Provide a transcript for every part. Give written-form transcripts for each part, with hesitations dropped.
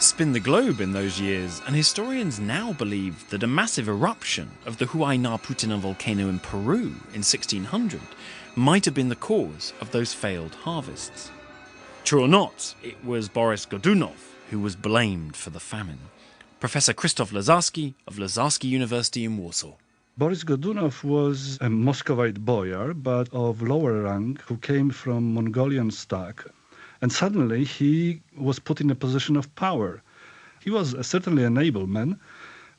spin the globe in those years, and historians now believe that a massive eruption of the Huayna Putina volcano in Peru in 1600 might have been the cause of those failed harvests. True or not, it was Boris Godunov who was blamed for the famine. Professor Krzysztof Lazarski of Lazarski University in Warsaw. Boris Godunov was a Muscovite boyar, but of lower rank, who came from Mongolian stock. And suddenly he was put in a position of power. He was certainly an able man,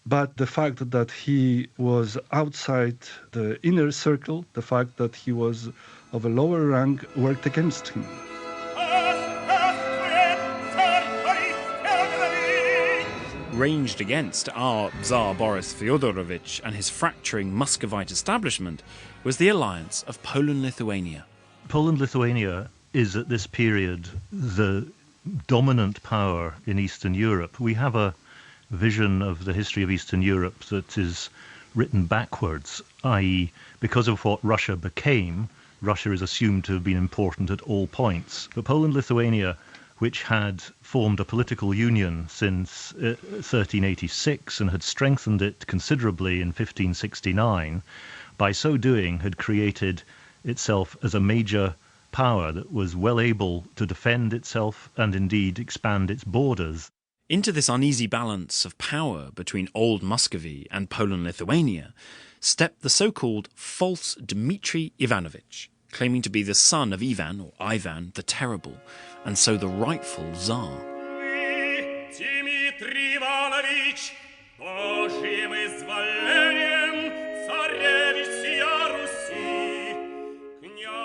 but the fact that he was outside the inner circle, the fact that he was of a lower rank, worked against him. Ranged against our Tsar Boris Fyodorovich and his fracturing Muscovite establishment was the alliance of Poland-Lithuania. Poland-Lithuania is at this period the dominant power in Eastern Europe. We have a vision of the history of Eastern Europe that is written backwards, i.e. because of what Russia became, Russia is assumed to have been important at all points. But Poland-Lithuania, which had formed a political union since 1386 and had strengthened it considerably in 1569, by so doing had created itself as a major power that was well able to defend itself and indeed expand its borders. Into this uneasy balance of power between Old Muscovy and Poland-Lithuania stepped the so-called false Dmitry Ivanovich, claiming to be the son of Ivan, or Ivan, the Terrible, and so the rightful Tsar.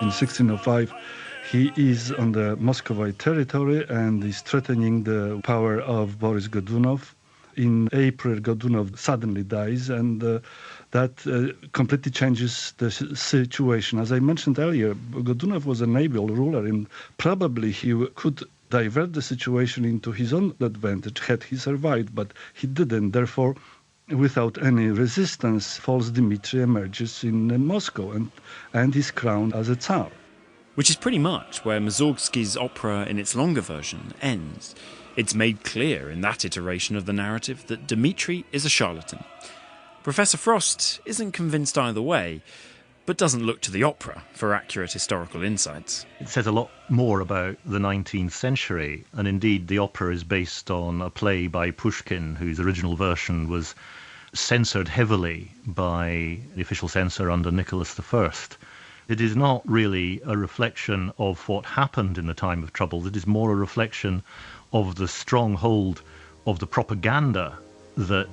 In 1605, he is on the Muscovite territory and is threatening the power of Boris Godunov. In April, Godunov suddenly dies, and that completely changes the situation. As I mentioned earlier, Godunov was an able ruler, and probably he could divert the situation into his own advantage had he survived, but he didn't. Therefore, without any resistance, false Dmitry emerges in Moscow and is crowned as a Tsar. Which is pretty much where Mussorgsky's opera in its longer version ends. It's made clear in that iteration of the narrative that Dmitry is a charlatan. Professor Frost isn't convinced either way, but doesn't look to the opera for accurate historical insights. It says a lot more about the 19th century, and indeed the opera is based on a play by Pushkin, whose original version was censored heavily by the official censor under Nicholas I. It is not really a reflection of what happened in the time of trouble. It is more a reflection of the strong hold of the propaganda that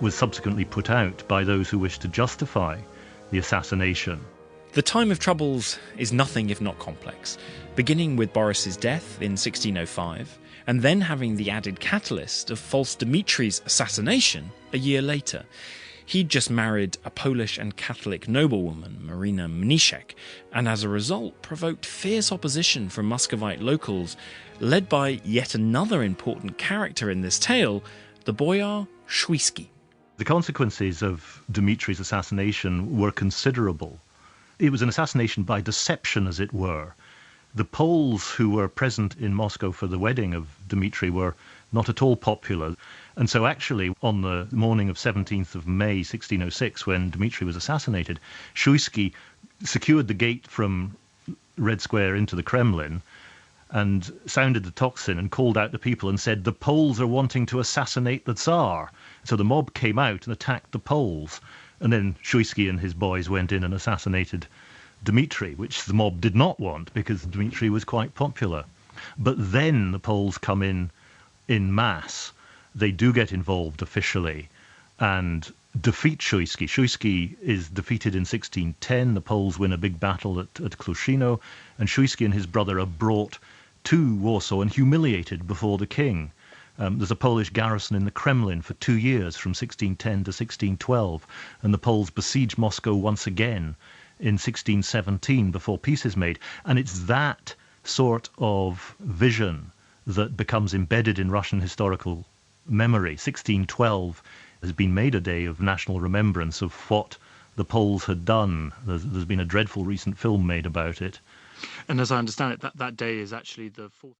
was subsequently put out by those who wished to justify the assassination. The time of troubles is nothing if not complex, beginning with Boris's death in 1605, and then having the added catalyst of false Dmitry's assassination a year later. He'd just married a Polish and Catholic noblewoman, Marina Mniszek, and as a result provoked fierce opposition from Muscovite locals, led by yet another important character in this tale, the boyar Shuisky. The consequences of Dmitry's assassination were considerable. It was an assassination by deception, as it were. The Poles who were present in Moscow for the wedding of Dmitry were not at all popular. And so actually, on the morning of 17th of May 1606, when Dmitry was assassinated, Shuisky secured the gate from Red Square into the Kremlin and sounded the tocsin and called out the people and said, "The Poles are wanting to assassinate the Tsar." So the mob came out and attacked the Poles. And then Shuisky and his boys went in and assassinated Dmitry, which the mob did not want because Dmitry was quite popular. But then the Poles come in mass. They do get involved officially and defeat Shuisky. Shuisky is defeated in 1610. The Poles win a big battle at Klushino, and Shuisky and his brother are brought to Warsaw and humiliated before the king. There's a Polish garrison in the Kremlin for 2 years, from 1610 to 1612, and the Poles besiege Moscow once again in 1617 before peace is made. And it's that sort of vision that becomes embedded in Russian historical memory. 1612 has been made a day of national remembrance of what the Poles had done. There's been a dreadful recent film made about it. And as I understand it, that day is actually the 4th.